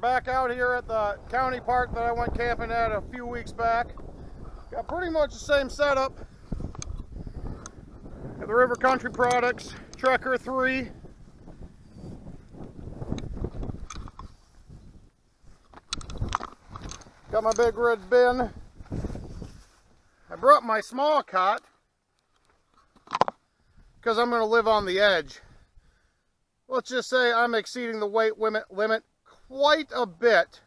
back out here at the county park that I went camping at a few weeks back. Got pretty much the same setup. Got the River Country Products Trekker 3. Got my big red bin. I brought my small cot because I'm going to live on the edge. Let's just say I'm exceeding the weight limit quite a bit.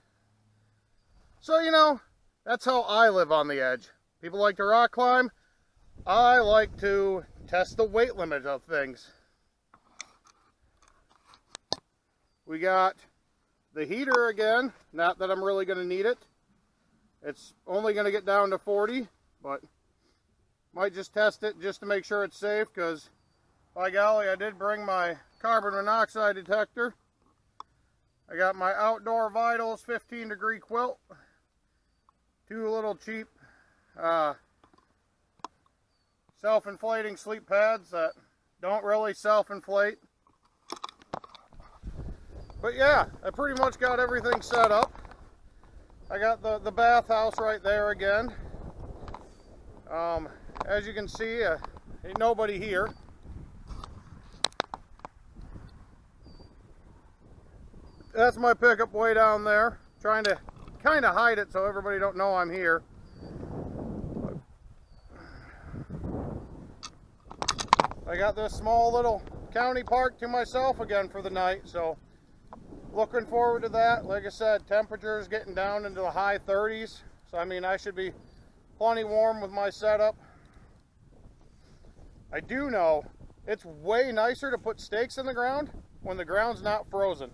So, you know, that's how I live on the edge. People like to rock climb. I like to test the weight limit of things. We got the heater again. Not that I'm really going to need it. It's only going to get down to 40, but might just test it just to make sure it's safe, because by golly, I did bring my carbon monoxide detector. I got my Outdoor Vitals 15-degree quilt. Two little cheap self-inflating sleep pads that don't really self-inflate. But yeah, I pretty much got everything set up. I got the bathhouse right there again. As you can see, ain't nobody here. That's my pickup way down there. Trying to kind of hide it so everybody don't know I'm here. I got this small little county park to myself again for the night, so looking forward to that. Like I said, temperatures getting down into the high 30s, so I mean I should be plenty warm with my setup. I do know it's way nicer to put stakes in the ground when the ground's not frozen.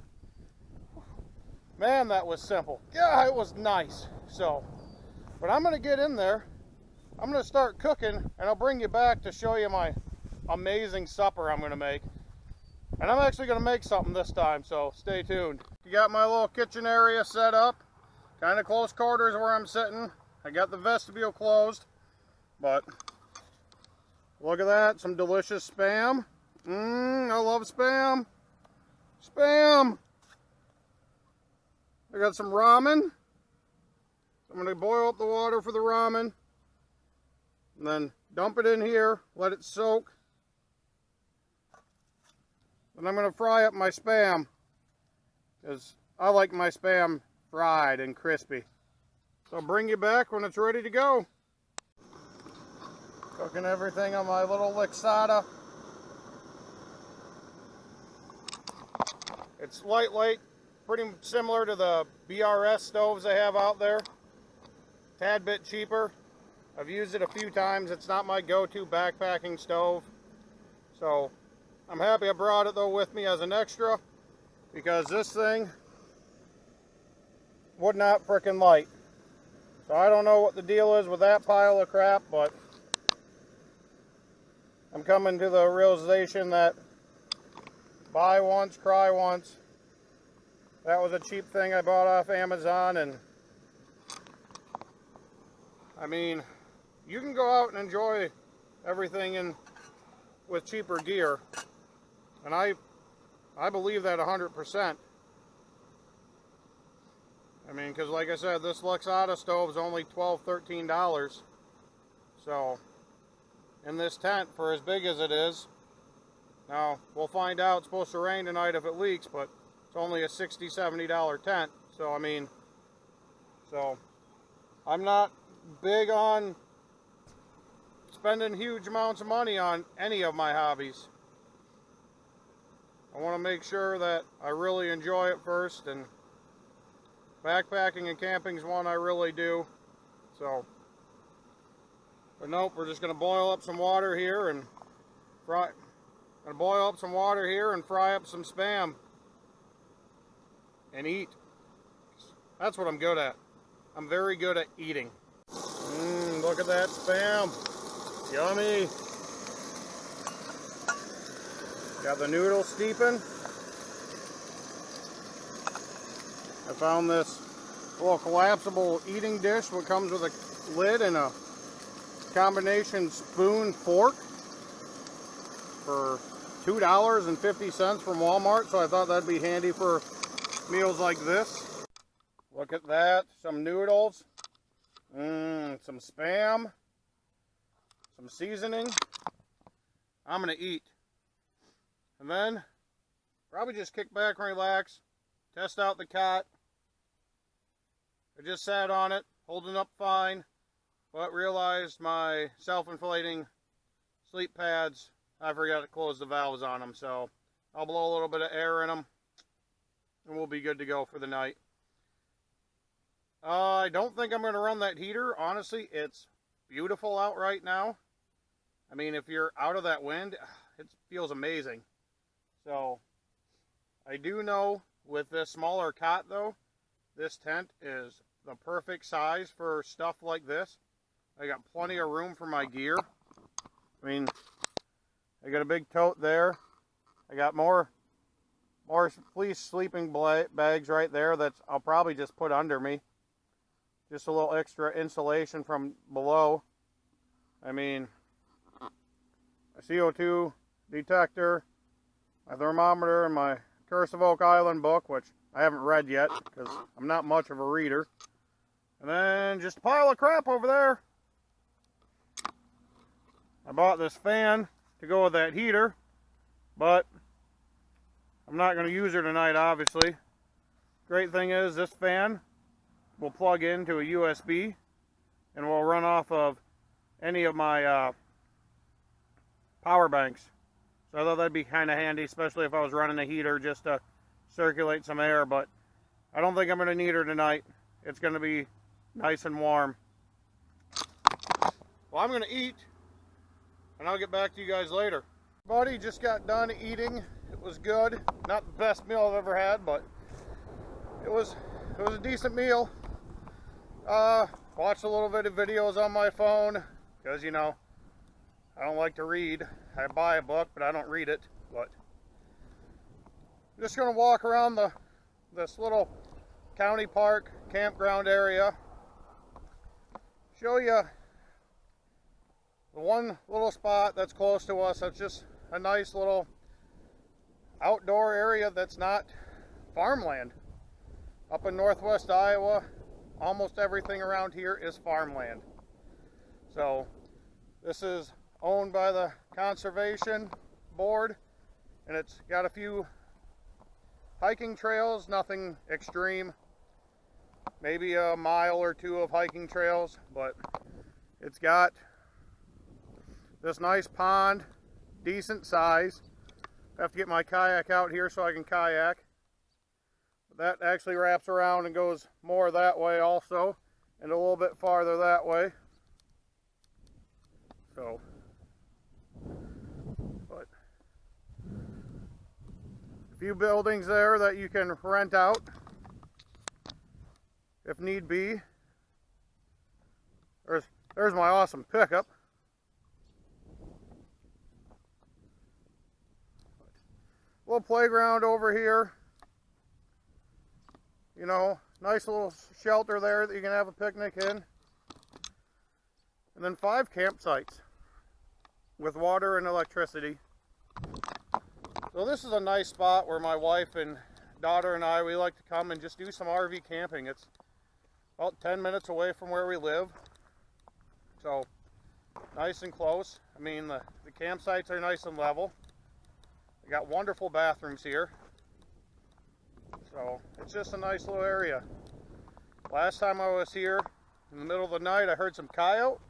Man, that was simple. Yeah, it was nice. So, but I'm going to get in there. I'm going to start cooking, and I'll bring you back to show you my amazing supper I'm going to make. And I'm actually going to make something this time, so stay tuned. You got my little kitchen area set up. Kind of close quarters where I'm sitting. I got the vestibule closed, but look at that. Some delicious Spam. I love Spam. Spam. I got some ramen. I'm going to boil up the water for the ramen. And then dump it in here. Let it soak. And I'm going to fry up my Spam, because I like my Spam fried and crispy. So I'll bring you back when it's ready to go. Cooking everything on my little Lixada. It's lightweight, pretty similar to the BRS stoves I have out there. Tad bit cheaper. I've used it a few times. It's not my go-to backpacking stove. So I'm happy I brought it though with me as an extra, because this thing would not frickin' light. So I don't know what the deal is with that pile of crap, but I'm coming to the realization that buy once, cry once. That was a cheap thing I bought off Amazon, and I mean, you can go out and enjoy everything with cheaper gear, and I believe that 100%. I mean, because like I said, this Lixada stove is only $12, $13. So, in this tent, for as big as it is, now we'll find out. It's supposed to rain tonight if it leaks, but it's only a $60, $70 tent. So I mean, I'm not big on spending huge amounts of money on any of my hobbies. I want to make sure that I really enjoy it first, and backpacking and camping is one I really do. So, but nope, we're just going to boil up some water here and fry. Going to boil up some water here and fry up some Spam and eat. That's what I'm good at. I'm very good at eating. Look at that Spam. Yummy. Got the noodles steeping. I found this little collapsible eating dish that comes with a lid and a combination spoon fork for $2.50 from Walmart, so I thought that'd be handy for meals like this. Look at that. Some noodles. Some Spam. Some seasoning. I'm going to eat. And then probably just kick back and relax. Test out the cot. I just sat on it, holding up fine, but realized my self-inflating sleep pads, I forgot to close the valves on them, so I'll blow a little bit of air in them, and we'll be good to go for the night. I don't think I'm going to run that heater. Honestly, it's beautiful out right now. I mean, if you're out of that wind, it feels amazing. So, I do know with this smaller cot, though, this tent is the perfect size for stuff like this. I got plenty of room for my gear. I mean, I got a big tote there. I got more fleece sleeping bags right there that I'll probably just put under me. Just a little extra insulation from below. I mean, a CO2 detector, my thermometer, and my Curse of Oak Island book, which I haven't read yet because I'm not much of a reader. And then just a pile of crap over there. I bought this fan to go with that heater, but I'm not going to use her tonight, obviously. Great thing is this fan will plug into a USB and will run off of any of my power banks. So I thought that'd be kind of handy, especially if I was running a heater just to circulate some air, but I don't think I'm going to need her tonight. It's going to be nice and warm. Well, I'm going to eat, and I'll get back to you guys later. Buddy just got done eating. It was good. Not the best meal I've ever had, but it was a decent meal. Watched a little bit of videos on my phone, because, you know, I don't like to read. I buy a book, but I don't read it. But I'm just going to walk around this little county park campground area. Show you the one little spot that's close to us. That's just a nice little outdoor area that's not farmland. Up in northwest Iowa, almost everything around here is farmland. So this is owned by the Conservation Board, and it's got a few hiking trails, nothing extreme, maybe a mile or two of hiking trails, but it's got this nice pond, decent size. I have to get my kayak out here so I can kayak. But that actually wraps around and goes more that way also, and a little bit farther that way. So, but a few buildings there that you can rent out if need be. There's my awesome pickup. Little playground over here. You know, nice little shelter there that you can have a picnic in. And then 5 campsites with water and electricity. So this is a nice spot where my wife and daughter and I, we like to come and just do some RV camping. It's about 10 minutes away from where we live. So nice and close. I mean, the campsites are nice and level. We got wonderful bathrooms here. So it's just a nice little area. Last time I was here, in the middle of the night, I heard some coyote.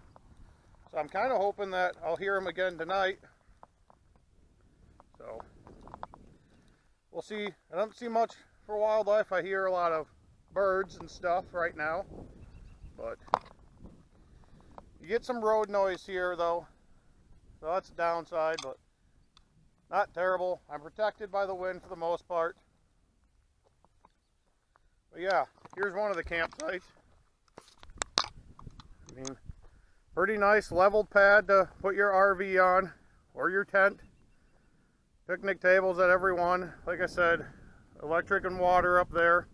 So I'm kind of hoping that I'll hear them again tonight. So we'll see. I don't see much for wildlife. I hear a lot of birds and stuff right now. But you get some road noise here though. So that's a downside, but not terrible. I'm protected by the wind for the most part. But yeah, here's one of the campsites. I mean, pretty nice leveled pad to put your RV on or your tent. Picnic tables at every one. Like I said, electric and water up there.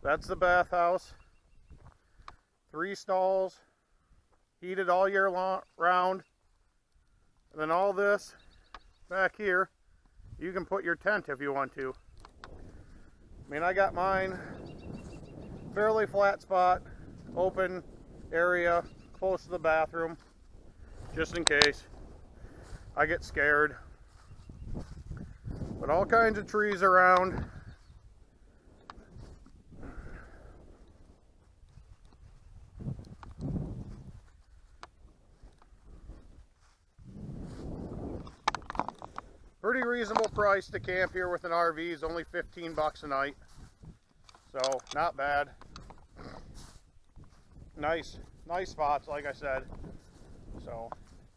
That's the bathhouse. 3 stalls, heated all year round. And then all this back here, you can put your tent if you want to. I mean, I got mine fairly flat spot, open area, close to the bathroom, just in case I get scared. But all kinds of trees around. Pretty reasonable price to camp here with an RV is only 15 bucks a night. So, not bad. Nice spots, like I said. So,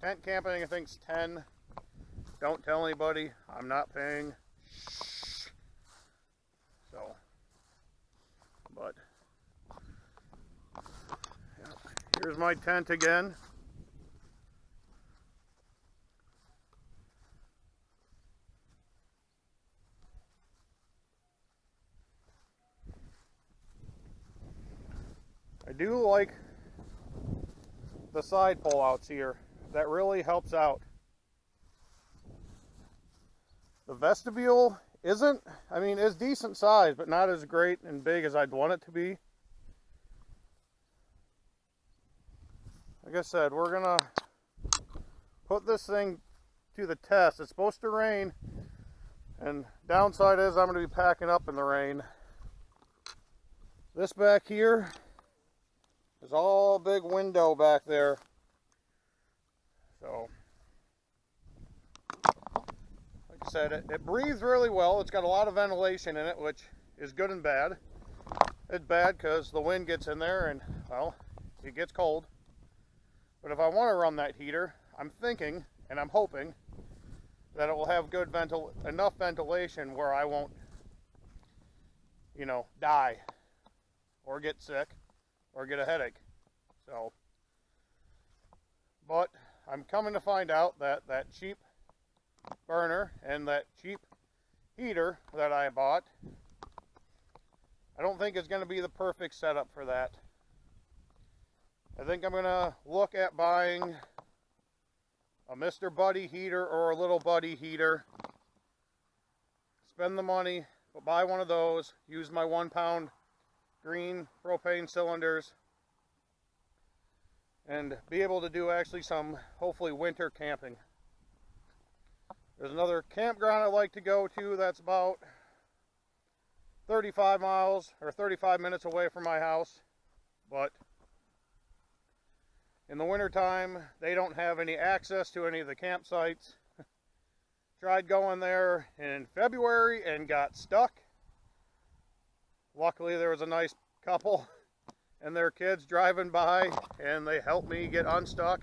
tent camping I think's 10. Don't tell anybody, I'm not paying. So, but yeah. Here's my tent again. I do like the side pull-outs here. That really helps out. The vestibule isn't, I mean, it's decent size, but not as great and big as I'd want it to be. Like I said, we're gonna put this thing to the test. It's supposed to rain, and downside is I'm gonna be packing up in the rain. This back here is all big window back there. So, like I said, it breathes really well. It's got a lot of ventilation in it, which is good and bad. It's bad because the wind gets in there and, well, it gets cold. But if I want to run that heater, I'm thinking and I'm hoping that it will have good enough ventilation where I won't, you know, die or get sick or get a headache. So, but I'm coming to find out that that cheap burner and that cheap heater that I bought, I don't think it's going to be the perfect setup for that. I think I'm going to look at buying a Mr. Buddy heater or a Little Buddy heater. Spend the money, but buy one of those. Use my 1-pound green propane cylinders. And be able to do actually some, hopefully, winter camping. There's another campground I like to go to that's about 35 miles or 35 minutes away from my house. But in the wintertime, they don't have any access to any of the campsites. Tried going there in February and got stuck. Luckily, there was a nice couple and their kids driving by, and they helped me get unstuck.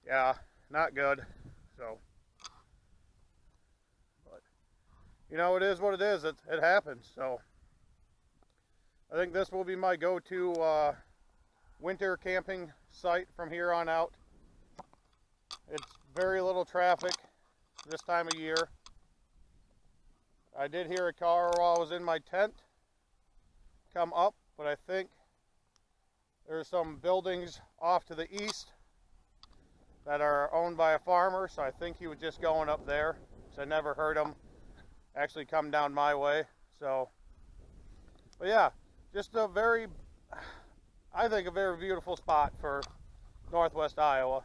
Yeah, not good. So, but you know, it is what it is. It happens. So, I think this will be my go-to winter camping site from here on out. It's very little traffic this time of year. I did hear a car while I was in my tent come up, but I think there's some buildings off to the east that are owned by a farmer, so I think he was just going up there. So I never heard him actually come down my way. So, but yeah, just a very, I think a very beautiful spot for northwest Iowa.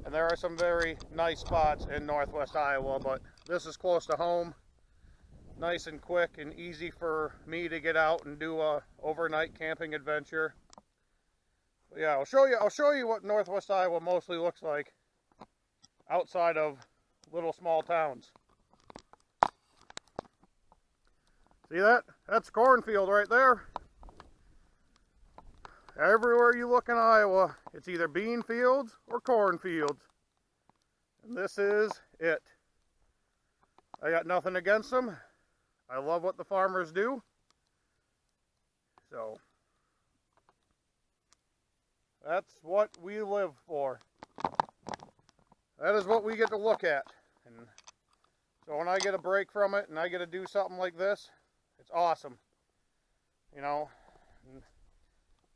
And there are some very nice spots in northwest Iowa, but this is close to home. Nice and quick and easy for me to get out and do a overnight camping adventure. But yeah, I'll show you what northwest Iowa mostly looks like outside of little small towns. See that? That's cornfield right there. Everywhere you look in Iowa, it's either bean fields or cornfields. And this is it. I got nothing against them. I love what the farmers do. So, that's what we live for. That is what we get to look at. And so when I get a break from it and I get to do something like this, it's awesome. You know, and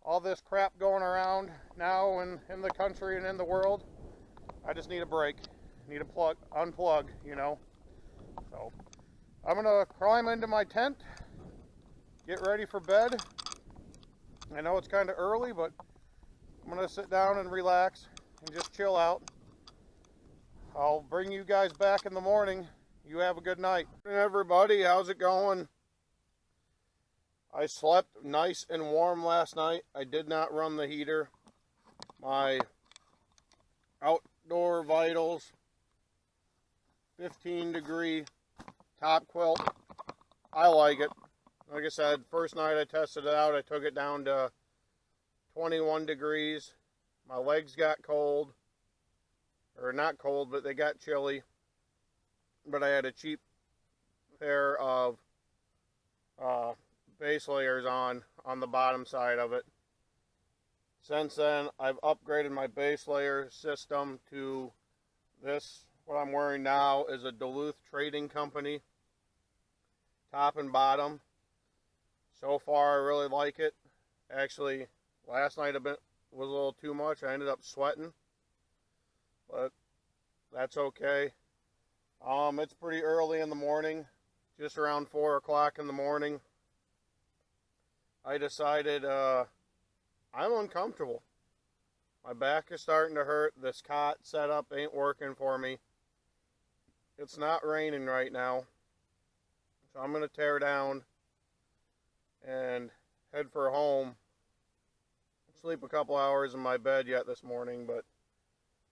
all this crap going around now and in the country and in the world, I just need a break. Need a unplug, you know. So I'm gonna climb into my tent, get ready for bed, I know it's kind of early, but I'm going to sit down and relax and just chill out. I'll bring you guys back in the morning. You have a good night. Hey everybody, how's it going? I slept nice and warm last night. I did not run the heater. My outdoor vitals, 15-degree top quilt. I like it. Like I said, first night I tested it out, I took it down to 21 degrees. My legs got cold. Or not cold, but they got chilly. But I had a cheap pair of base layers on the bottom side of it. Since then, I've upgraded my base layer system to this. What I'm wearing now is a Duluth Trading Company, top and bottom. So far, I really like it. Actually, last night was a little too much. I ended up sweating, but that's okay. It's pretty early in the morning, just around 4 o'clock in the morning. I decided I'm uncomfortable. My back is starting to hurt. This cot setup ain't working for me. It's not raining right now, so I'm going to tear down and head for home. Sleep a couple hours in my bed yet this morning, but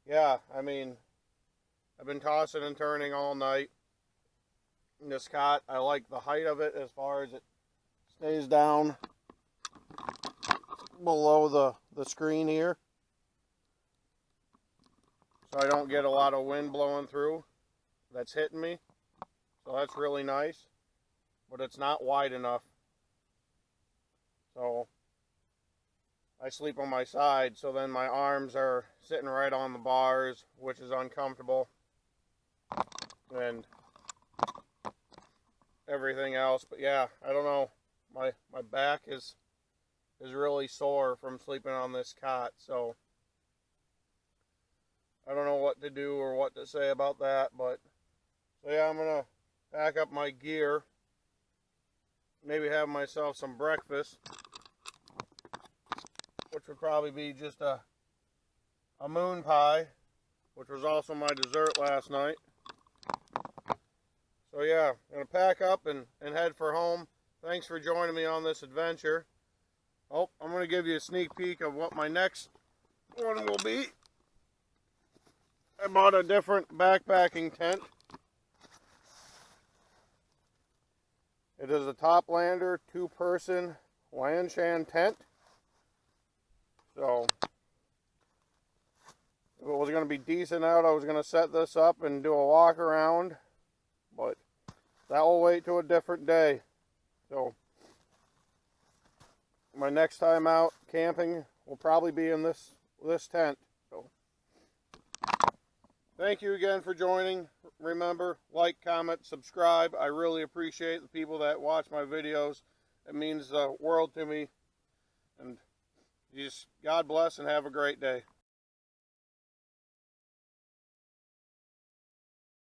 yeah, I mean, I've been tossing and turning all night. In this cot, I like the height of it as far as it stays down below the screen here, so I don't get a lot of wind blowing through that's hitting me. So that's really nice, but it's not wide enough. So I sleep on my side, so then my arms are sitting right on the bars, which is uncomfortable, and everything else. But yeah, I don't know, my back is really sore from sleeping on this cot, so I don't know what to do or what to say about that. But so yeah, I'm gonna pack up my gear, maybe have myself some breakfast, which would probably be just a moon pie, which was also my dessert last night. So yeah, I'm going to pack up and head for home. Thanks for joining me on this adventure. Oh, I'm going to give you a sneak peek of what my next one will be. I bought a different backpacking tent. It is a Toplander 2-person Lanshan tent. So if it was going to be decent out, I was going to set this up and do a walk around, but that will wait till a different day. So my next time out camping will probably be in this tent. So thank you again for joining. Remember, like, comment, subscribe. I really appreciate the people that watch my videos. It means the world to me. And just God bless and have a great day.